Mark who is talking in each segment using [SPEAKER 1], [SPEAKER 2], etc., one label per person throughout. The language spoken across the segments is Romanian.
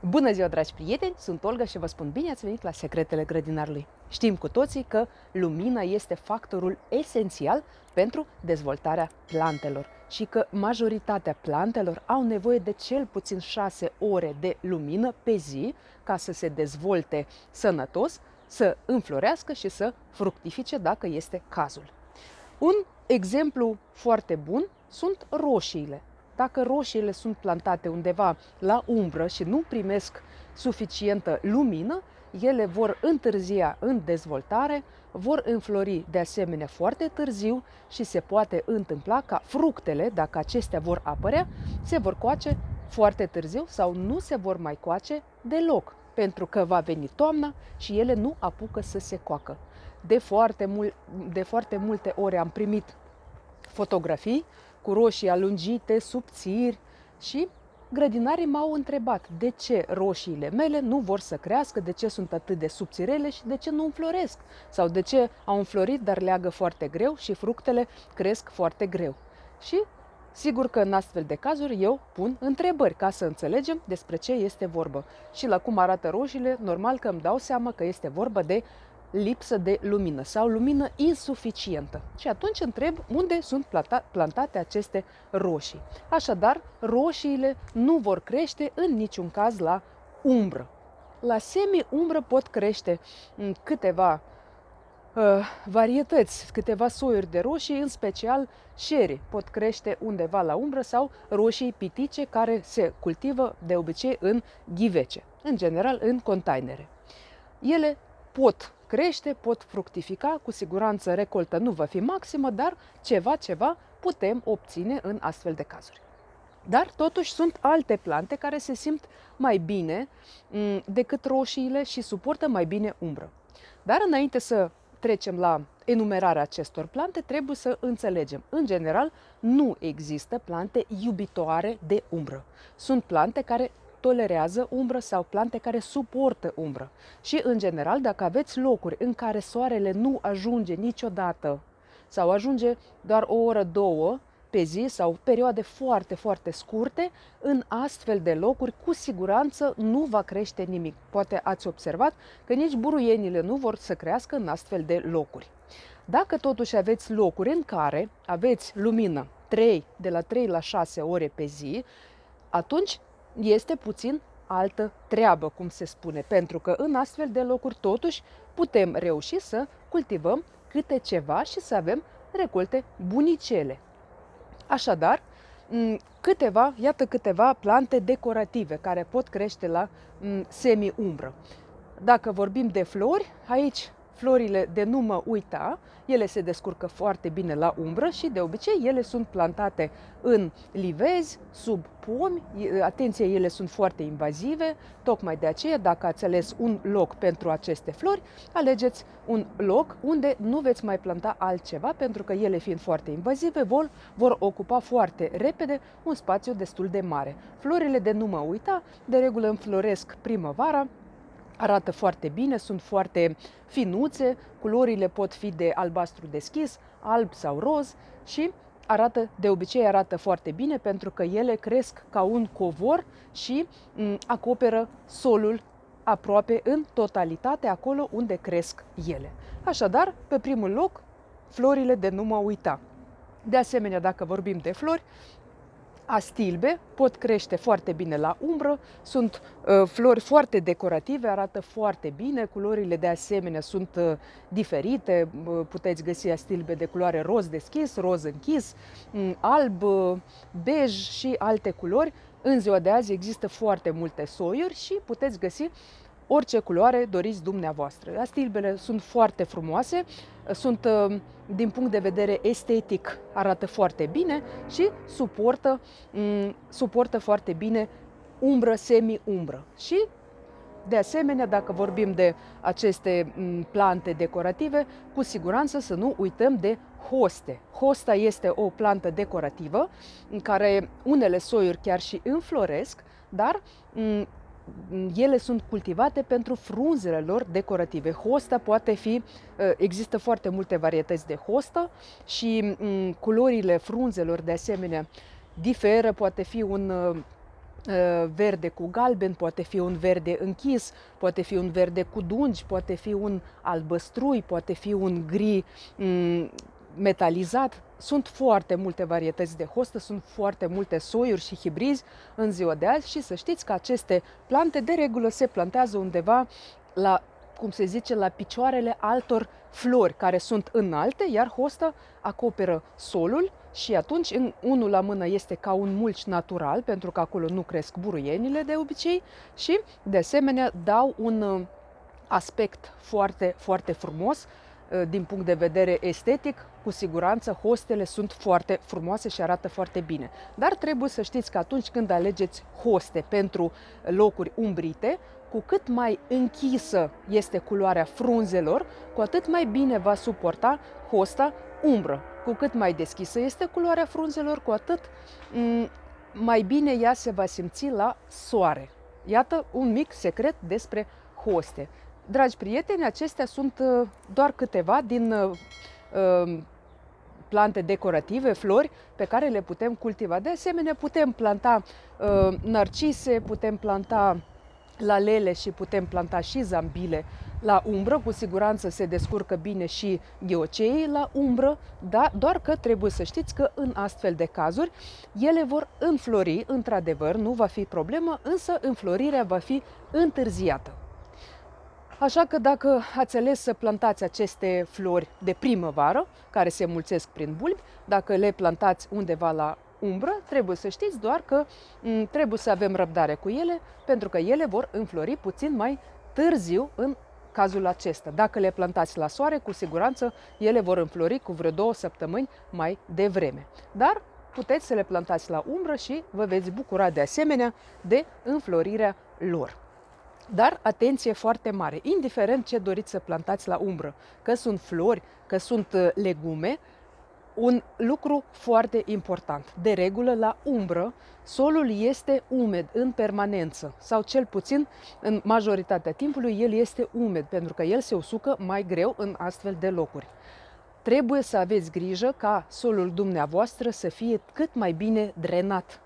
[SPEAKER 1] Bună ziua, dragi prieteni! Sunt Olga și vă spun bine ați venit la Secretele Grădinarului. Știm cu toții că lumina este factorul esențial pentru dezvoltarea plantelor și că majoritatea plantelor au nevoie de cel puțin 6 ore de lumină pe zi ca să se dezvolte sănătos, să înflorească și să fructifice dacă este cazul. Un exemplu foarte bun sunt roșiile. Dacă roșiile sunt plantate undeva la umbră și nu primesc suficientă lumină, ele vor întârzia în dezvoltare, vor înflori de asemenea foarte târziu și se poate întâmpla ca fructele, dacă acestea vor apărea, se vor coace foarte târziu sau nu se vor mai coace deloc, pentru că va veni toamna și ele nu apucă să se coacă. De foarte multe ori am primit fotografii cu roșii alungite, subțiri și grădinarii m-au întrebat de ce roșiile mele nu vor să crească, de ce sunt atât de subțirele și de ce nu înfloresc sau de ce au înflorit, dar leagă foarte greu și fructele cresc foarte greu. Și sigur că în astfel de cazuri eu pun întrebări ca să înțelegem despre ce este vorba. Și la cum arată roșiile, normal că îmi dau seama că este vorba de lipsă de lumină sau lumină insuficientă. Și atunci întreb unde sunt plantate aceste roșii. Așadar, roșiile nu vor crește în niciun caz la umbră. La semi-umbră pot crește câteva varietăți, câteva soiuri de roșii, în special sherry, pot crește undeva la umbră sau roșii pitice care se cultivă de obicei în ghivece, în general în containere. Ele pot crește, pot fructifica, cu siguranță recolta nu va fi maximă, dar ceva putem obține în astfel de cazuri. Dar totuși sunt alte plante care se simt mai bine decât roșiile și suportă mai bine umbră. Dar înainte să trecem la enumerarea acestor plante, trebuie să înțelegem. În general, nu există plante iubitoare de umbră. Sunt plante care tolerează umbră sau plante care suportă umbră. Și, în general, dacă aveți locuri în care soarele nu ajunge niciodată sau ajunge doar o oră, două pe zi sau perioade foarte scurte, în astfel de locuri cu siguranță nu va crește nimic. Poate ați observat că nici buruienile nu vor să crească în astfel de locuri. Dacă totuși aveți locuri în care aveți lumină de la 3 la 6 ore pe zi, atunci este puțin altă treabă, cum se spune, pentru că în astfel de locuri totuși putem reuși să cultivăm câte ceva și să avem recolte bunicele. Așadar, iată câteva plante decorative care pot crește la semi-umbră. Dacă vorbim de flori, aici florile de nu mă uita, ele se descurcă foarte bine la umbră și de obicei ele sunt plantate în livezi, sub pomi, atenție, ele sunt foarte invazive, tocmai de aceea dacă ați ales un loc pentru aceste flori, alegeți un loc unde nu veți mai planta altceva, pentru că ele fiind foarte invazive vor ocupa foarte repede un spațiu destul de mare. Florile de nu mă uita, de regulă înfloresc primăvara, arată foarte bine, sunt foarte finuțe, culorile pot fi de albastru deschis, alb sau roz și de obicei arată foarte bine pentru că ele cresc ca un covor și acoperă solul aproape în totalitate acolo unde cresc ele. Așadar, pe primul loc, florile de nu mă uita. De asemenea, dacă vorbim de flori, astilbe pot crește foarte bine la umbră, sunt flori foarte decorative, arată foarte bine, culorile de asemenea sunt diferite, puteți găsi astilbe de culoare roz deschis, roz închis, alb, bej și alte culori. În ziua de azi există foarte multe soiuri și puteți găsi orice culoare doriți dumneavoastră. Astilbele sunt foarte frumoase, sunt din punct de vedere estetic, arată foarte bine și suportă foarte bine umbră, semi-umbră. Și de asemenea, dacă vorbim de aceste plante decorative, cu siguranță să nu uităm de hoste. Hosta este o plantă decorativă în care unele soiuri chiar și înfloresc, dar ele sunt cultivate pentru frunzele lor decorative. Hosta există foarte multe varietăți de hostă și culorile frunzelor de asemenea diferă, poate fi un verde cu galben, poate fi un verde închis, poate fi un verde cu dungi, poate fi un albăstrui, poate fi un gri metalizat. Sunt foarte multe varietăți de hostă, sunt foarte multe soiuri și hibrizi în ziua de azi și să știți că aceste plante de regulă se plantează undeva la, cum se zice, la picioarele altor flori care sunt înalte, iar hosta acoperă solul și atunci unul la mână este ca un mulț natural, pentru că acolo nu cresc buruienile de obicei și de asemenea dau un aspect foarte, foarte frumos din punct de vedere estetic. Cu siguranță hostele sunt foarte frumoase și arată foarte bine. Dar trebuie să știți că atunci când alegeți hoste pentru locuri umbrite, cu cât mai închisă este culoarea frunzelor, cu atât mai bine va suporta hosta umbră. Cu cât mai deschisă este culoarea frunzelor, cu atât mai bine ea se va simți la soare. Iată un mic secret despre hoste. Dragi prieteni, acestea sunt doar câteva din plante decorative, flori pe care le putem cultiva. De asemenea, putem planta narcise, putem planta lalele și putem planta și zambile la umbră. Cu siguranță se descurcă bine și ghioceii la umbră, dar doar că trebuie să știți că în astfel de cazuri ele vor înflori, într-adevăr, nu va fi problemă, însă înflorirea va fi întârziată. Așa că dacă ați ales să plantați aceste flori de primăvară, care se mulțesc prin bulbi, dacă le plantați undeva la umbră, trebuie să știți doar că trebuie să avem răbdare cu ele, pentru că ele vor înflori puțin mai târziu în cazul acesta. Dacă le plantați la soare, cu siguranță ele vor înflori cu vreo 2 săptămâni mai devreme. Dar puteți să le plantați la umbră și vă veți bucura de asemenea de înflorirea lor. Dar atenție foarte mare, indiferent ce doriți să plantați la umbră, că sunt flori, că sunt legume, un lucru foarte important. De regulă, la umbră, solul este umed în permanență sau cel puțin în majoritatea timpului el este umed, pentru că el se usucă mai greu în astfel de locuri. Trebuie să aveți grijă ca solul dumneavoastră să fie cât mai bine drenat,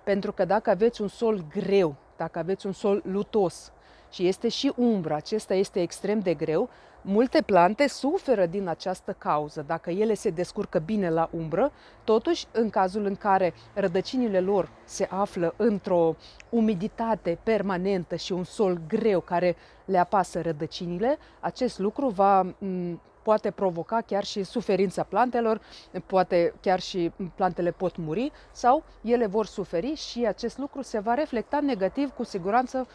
[SPEAKER 1] pentru că dacă aveți un sol greu, dacă aveți un sol lutos, și este și umbra, acesta este extrem de greu, multe plante suferă din această cauză. Dacă ele se descurcă bine la umbră, totuși, în cazul în care rădăcinile lor se află într-o umiditate permanentă și un sol greu care le apasă rădăcinile, acest lucru poate provoca chiar și suferința plantelor, poate chiar și plantele pot muri sau ele vor suferi și acest lucru se va reflecta negativ cu siguranță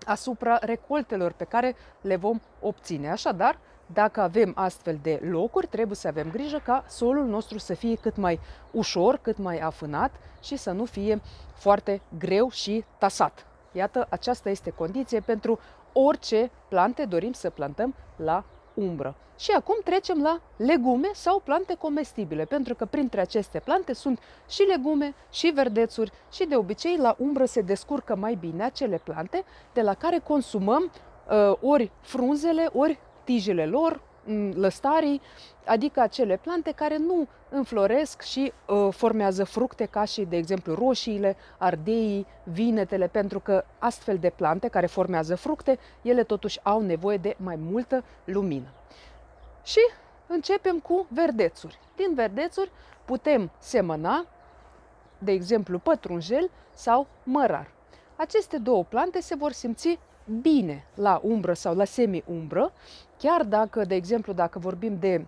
[SPEAKER 1] asupra recoltelor pe care le vom obține. Așadar, dacă avem astfel de locuri, trebuie să avem grijă ca solul nostru să fie cât mai ușor, cât mai afânat și să nu fie foarte greu și tasat. Iată, aceasta este condiție pentru orice plante dorim să plantăm la umbră. Și acum trecem la legume sau plante comestibile, pentru că printre aceste plante sunt și legume și verdețuri și de obicei la umbră se descurcă mai bine acele plante de la care consumăm ori frunzele, ori tijele lor, lăstarii, adică acele plante care nu înfloresc și formează fructe ca și, de exemplu, roșiile, ardeii, vinetele, pentru că astfel de plante care formează fructe, ele totuși au nevoie de mai multă lumină. Și începem cu verdețuri. Din verdețuri putem semăna, de exemplu, pătrunjel sau mărar. Aceste două plante se vor simți bine la umbră sau la semi-umbră, chiar dacă, de exemplu, dacă vorbim de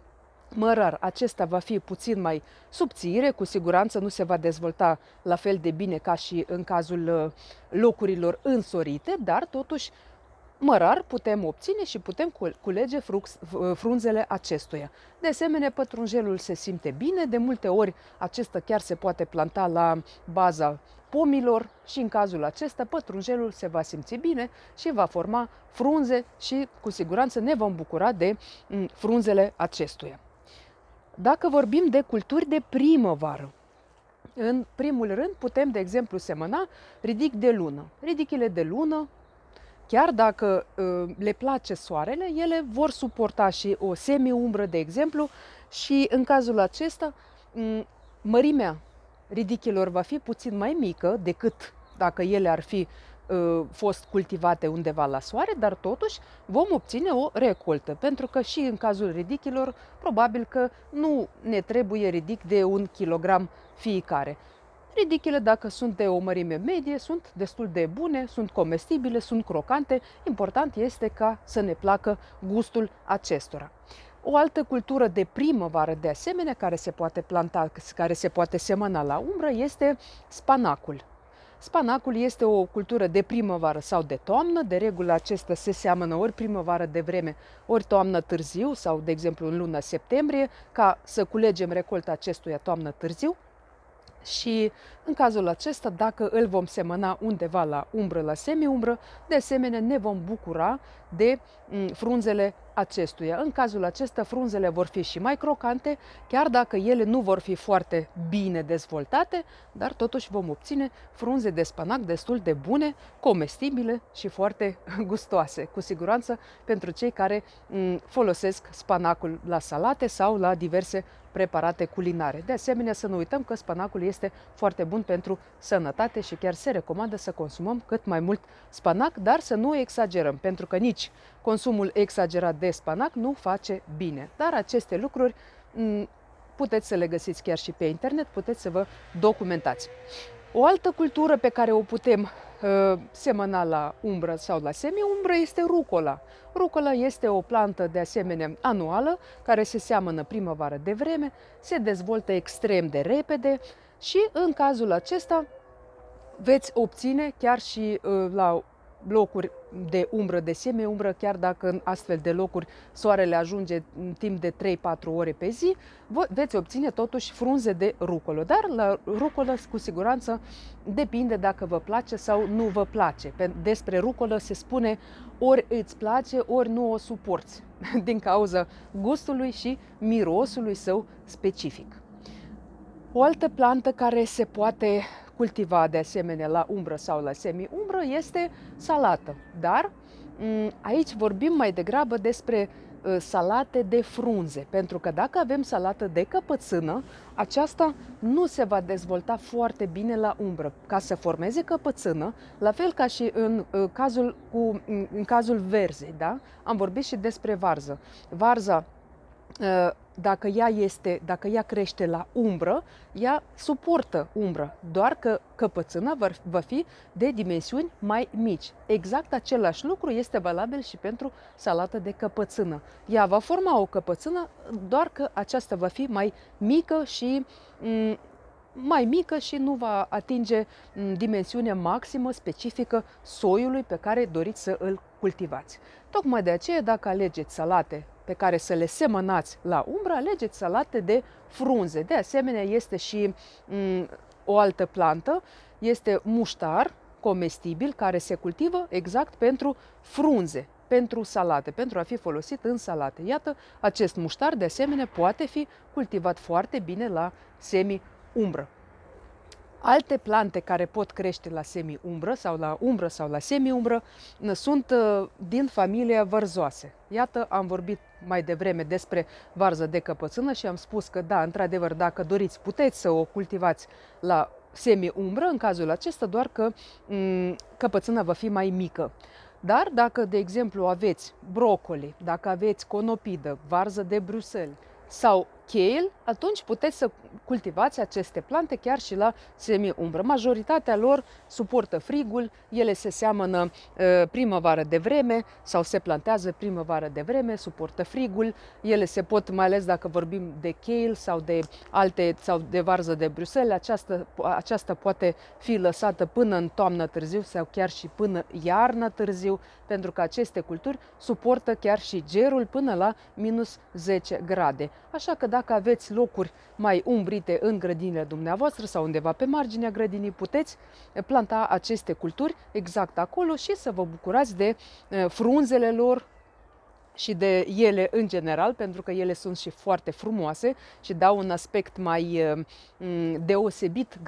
[SPEAKER 1] mărar, acesta va fi puțin mai subțire, cu siguranță nu se va dezvolta la fel de bine ca și în cazul locurilor însorite, dar totuși mărar putem obține și putem culege frunzele acestuia. De asemenea, pătrunjelul se simte bine, de multe ori acesta chiar se poate planta la baza pomilor și în cazul acesta pătrunjelul se va simți bine și va forma frunze și cu siguranță ne vom bucura de frunzele acestuia. Dacă vorbim de culturi de primăvară, în primul rând putem, de exemplu, semăna ridic de lună. Ridichile de lună, chiar dacă le place soarele, ele vor suporta și o semi-umbră, de exemplu, și în cazul acesta mărimea ridichilor va fi puțin mai mică decât dacă ele ar fi fost cultivate undeva la soare, dar totuși vom obține o recoltă, pentru că și în cazul ridichilor probabil că nu ne trebuie ridic de 1 kilogram fiecare. Ridichile, dacă sunt de o mărime medie, sunt destul de bune, sunt comestibile, sunt crocante. Important este ca să ne placă gustul acestora. O altă cultură de primăvară, de asemenea, care se poate planta, care se poate semăna la umbră, este spanacul. Spanacul este o cultură de primăvară sau de toamnă. De regulă acesta se seamănă ori primăvară de vreme, ori toamnă târziu sau, de exemplu, în luna septembrie, ca să culegem recolta acestuia toamnă târziu. Și în cazul acesta, dacă îl vom semăna undeva la umbră, la semi-umbră, de asemenea ne vom bucura de frunzele acestuia. În cazul acesta, frunzele vor fi și mai crocante, chiar dacă ele nu vor fi foarte bine dezvoltate, dar totuși vom obține frunze de spanac destul de bune, comestibile și foarte gustoase. Cu siguranță pentru cei care folosesc spanacul la salate sau la diverse preparate culinare. De asemenea, să nu uităm că spanacul este foarte bun pentru sănătate și chiar se recomandă să consumăm cât mai mult spanac, dar să nu exagerăm, pentru că nici consumul exagerat de spanac nu face bine. Dar aceste lucruri puteți să le găsiți chiar și pe internet, puteți să vă documentați. O altă cultură pe care o putem semăna la umbră sau la semi-umbră este rucola. Rucola este o plantă de asemenea anuală care se seamănă primăvară de vreme, se dezvoltă extrem de repede și în cazul acesta veți obține chiar și la locuri de umbră, de semi-umbră, chiar dacă în astfel de locuri soarele ajunge în timp de 3-4 ore pe zi, veți obține totuși frunze de rucolă. Dar la rucolă, cu siguranță, depinde dacă vă place sau nu vă place. Despre rucolă se spune ori îți place, ori nu o suporți, din cauza gustului și mirosului său specific. O altă plantă care se poate cultiva de asemenea la umbră sau la semi-umbră este salată. Dar aici vorbim mai degrabă despre salate de frunze, pentru că dacă avem salată de căpățână, aceasta nu se va dezvolta foarte bine la umbră. Ca să formeze căpățână, la fel ca și în cazul verzei, da? Am vorbit și despre varză. Varza, dacă ea crește la umbră, ea suportă umbră, doar că căpățâna va fi de dimensiuni mai mici. Exact același lucru este valabil și pentru salată de căpățână. Ea va forma o căpățână, doar că aceasta va fi mai mică și nu va atinge dimensiunea maximă specifică soiului pe care doriți să îl cultivați. Tocmai de aceea, dacă alegeți salate pe care să le semănați la umbră, alegeți salate de frunze. De asemenea, este și o altă plantă, este muștar comestibil, care se cultivă exact pentru frunze, pentru salate, pentru a fi folosit în salate. Iată, acest muștar, de asemenea, poate fi cultivat foarte bine la semi-umbră. Alte plante care pot crește la semi-umbră sau la umbră sau la semi-umbră sunt din familia vărzoase. Iată, am vorbit mai devreme despre varză de căpățână și am spus că da, într-adevăr, dacă doriți, puteți să o cultivați la semi-umbră, în cazul acesta doar că căpățâna va fi mai mică. Dar dacă, de exemplu, aveți brocoli, dacă aveți conopidă, varză de Bruxelles sau kale, atunci puteți să cultivați aceste plante chiar și la semi-umbră. Majoritatea lor suportă frigul, ele se seamănă primăvară de vreme sau se plantează primăvară de vreme, suportă frigul, ele se pot, mai ales dacă vorbim de kale sau de sau de varză de Bruxelles, aceasta poate fi lăsată până în toamnă târziu sau chiar și până iarna târziu, pentru că aceste culturi suportă chiar și gerul până la minus 10 grade. Așa că dacă aveți locuri mai umbrite în grădinile dumneavoastră sau undeva pe marginea grădinii, puteți planta aceste culturi exact acolo și să vă bucurați de frunzele lor și de ele în general, pentru că ele sunt și foarte frumoase și dau un aspect mai deosebit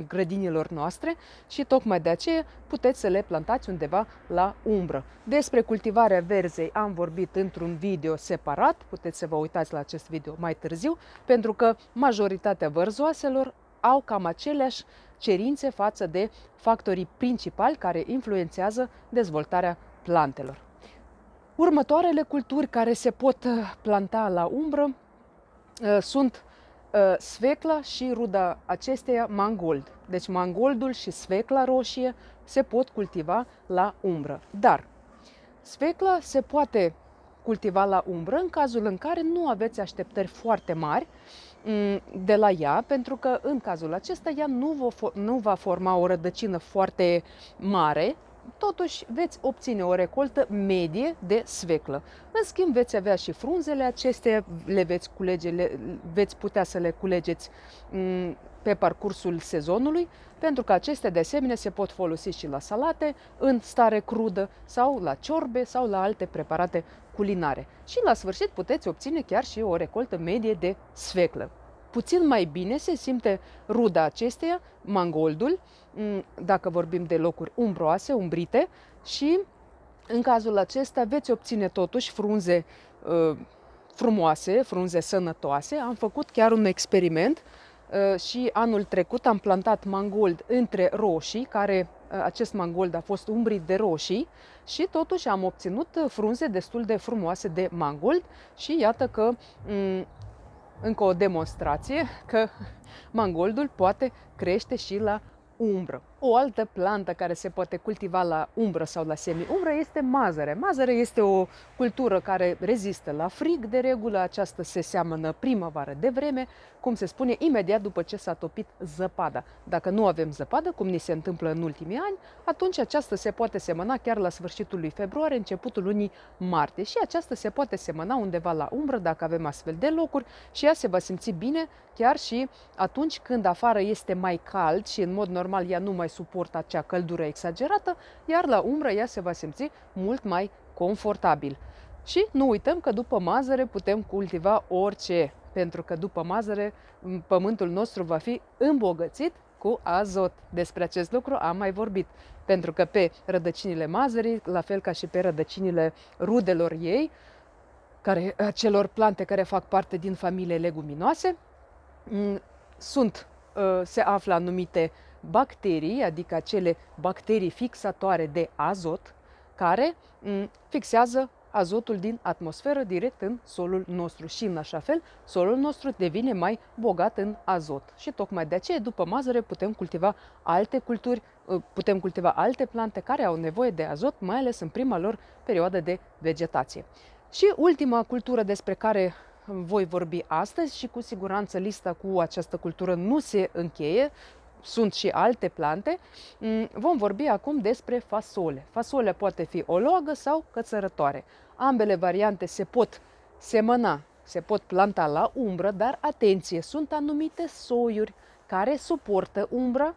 [SPEAKER 1] grădinilor noastre și tocmai de aceea puteți să le plantați undeva la umbră. Despre cultivarea verzei am vorbit într-un video separat, puteți să vă uitați la acest video mai târziu, pentru că majoritatea vărzoaselor au cam aceleași cerințe față de factorii principali care influențează dezvoltarea plantelor. Următoarele culturi care se pot planta la umbră sunt sfecla și ruda acesteia mangold. Deci mangoldul și sfecla roșie se pot cultiva la umbră. Dar sfecla se poate cultiva la umbră în cazul în care nu aveți așteptări foarte mari de la ea, pentru că în cazul acesta ea nu va forma o rădăcină foarte mare, totuși veți obține o recoltă medie de sfeclă. În schimb, veți avea și frunzele acestea, le veți culege, veți putea să le culegeți pe parcursul sezonului, pentru că acestea de asemenea se pot folosi și la salate, în stare crudă, sau la ciorbe, sau la alte preparate culinare. Și la sfârșit puteți obține chiar și o recoltă medie de sfeclă. Puțin mai bine se simte ruda acesteia, mangoldul, dacă vorbim de locuri umbroase, umbrite, și în cazul acesta veți obține totuși frunze frumoase, frunze sănătoase. Am făcut chiar un experiment și anul trecut am plantat mangold între roșii, care acest mangold a fost umbrit de roșii și totuși am obținut frunze destul de frumoase de mangold și iată că încă o demonstrație că mangoldul poate crește și la umbră. O altă plantă care se poate cultiva la umbră sau la semi-umbră este mazăre. Mazăre este o cultură care rezistă la frig, de regulă aceasta se seamănă primăvară de vreme, cum se spune, imediat după ce s-a topit zăpada. Dacă nu avem zăpadă, cum ni se întâmplă în ultimii ani, atunci aceasta se poate semăna chiar la sfârșitul lui februarie, începutul lunii martie și aceasta se poate semăna undeva la umbră dacă avem astfel de locuri și ea se va simți bine chiar și atunci când afară este mai cald și în mod normal ea nu mai suportă acea căldură exagerată, iar la umbră ea se va simți mult mai confortabil. Și nu uităm că după mazăre putem cultiva orice, pentru că după mazăre pământul nostru va fi îmbogățit cu azot. Despre acest lucru am mai vorbit, pentru că pe rădăcinile mazării, la fel ca și pe rădăcinile rudelor ei, celor plante care fac parte din familie leguminoase, se află anumite bacterii, adică acele bacterii fixatoare de azot, care fixează azotul din atmosferă direct în solul nostru și în așa fel solul nostru devine mai bogat în azot. Și tocmai de aceea după mazăre putem cultiva alte culturi, putem cultiva alte plante care au nevoie de azot, mai ales în prima lor perioadă de vegetație. Și ultima cultură despre care voi vorbi astăzi, și cu siguranță lista cu această cultură nu se încheie, sunt și alte plante, vom vorbi acum despre fasole. Fasolea poate fi oloagă sau cățărătoare. Ambele variante se pot semăna, se pot planta la umbră, dar atenție, sunt anumite soiuri care suportă umbra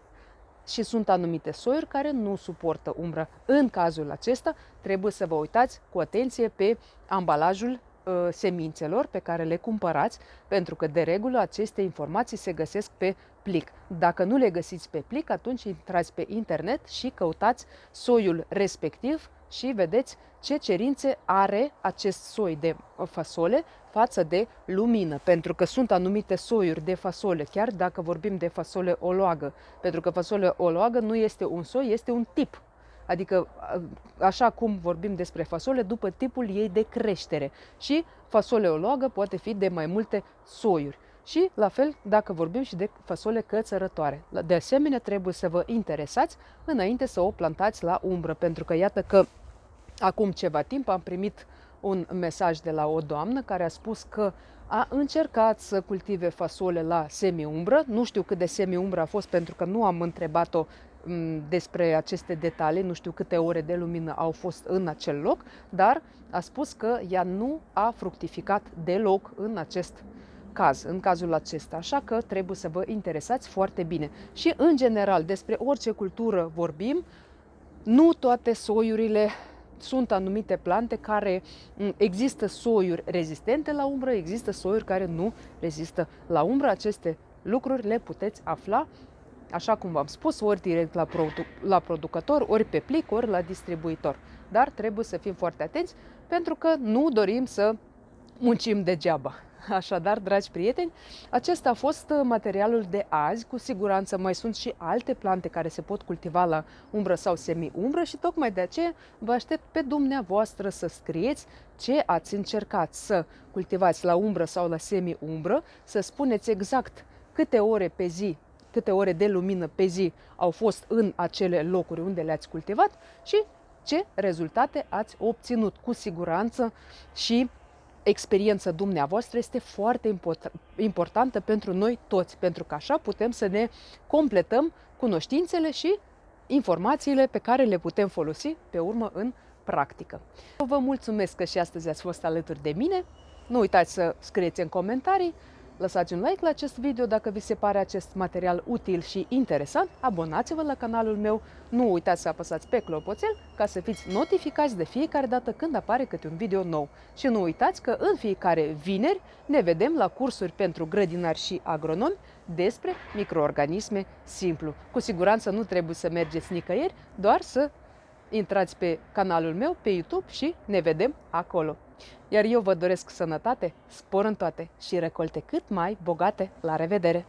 [SPEAKER 1] și sunt anumite soiuri care nu suportă umbra. În cazul acesta trebuie să vă uitați cu atenție pe ambalajul semințelor pe care le cumpărați, pentru că de regulă aceste informații se găsesc pe plic. Dacă nu le găsiți pe plic, atunci intrați pe internet și căutați soiul respectiv și vedeți ce cerințe are acest soi de fasole față de lumină, pentru că sunt anumite soiuri de fasole, chiar dacă vorbim de fasole oloagă, pentru că fasole oloagă nu este un soi, este un tip. Adică, așa cum vorbim despre fasole, după tipul ei de creștere. Și fasole oloagă poate fi de mai multe soiuri. Și, la fel, dacă vorbim și de fasole cățărătoare. De asemenea, trebuie să vă interesați înainte să o plantați la umbră, pentru că iată că acum ceva timp am primit un mesaj de la o doamnă care a spus că a încercat să cultive fasole la semi-umbră. Nu știu cât de semi-umbră a fost, pentru că nu am întrebat-o despre aceste detalii, nu știu câte ore de lumină au fost în acel loc, dar a spus că ea nu a fructificat deloc în acest caz, în cazul acesta, așa că trebuie să vă interesați foarte bine. Și în general, despre orice cultură vorbim, nu toate soiurile sunt anumite plante care există soiuri rezistente la umbră, există soiuri care nu rezistă la umbră. Aceste lucruri le puteți afla, așa cum v-am spus, ori direct la producător, ori pe plic, ori la distribuitor. Dar trebuie să fim foarte atenți, pentru că nu dorim să muncim degeaba. Așadar, dragi prieteni, acesta a fost materialul de azi. Cu siguranță mai sunt și alte plante care se pot cultiva la umbră sau semi-umbră și tocmai de aceea vă aștept pe dumneavoastră să scrieți ce ați încercat să cultivați la umbră sau la semi-umbră, să spuneți exact câte ore pe zi, câte ore de lumină pe zi au fost în acele locuri unde le-ați cultivat și ce rezultate ați obținut. Cu siguranță și experiența dumneavoastră este foarte importantă pentru noi toți, pentru că așa putem să ne completăm cunoștințele și informațiile pe care le putem folosi pe urmă în practică. Vă mulțumesc că și astăzi ați fost alături de mine. Nu uitați să scrieți în comentarii, lăsați un like la acest video dacă vi se pare acest material util și interesant, abonați-vă la canalul meu, nu uitați să apăsați pe clopoțel ca să fiți notificați de fiecare dată când apare câte un video nou. Și nu uitați că în fiecare vineri ne vedem la cursuri pentru grădinari și agronomi despre microorganisme simplu. Cu siguranță nu trebuie să mergeți nicăieri, doar să intrați pe canalul meu pe YouTube și ne vedem acolo. Iar eu vă doresc sănătate, spor în toate și recolte cât mai bogate. La revedere!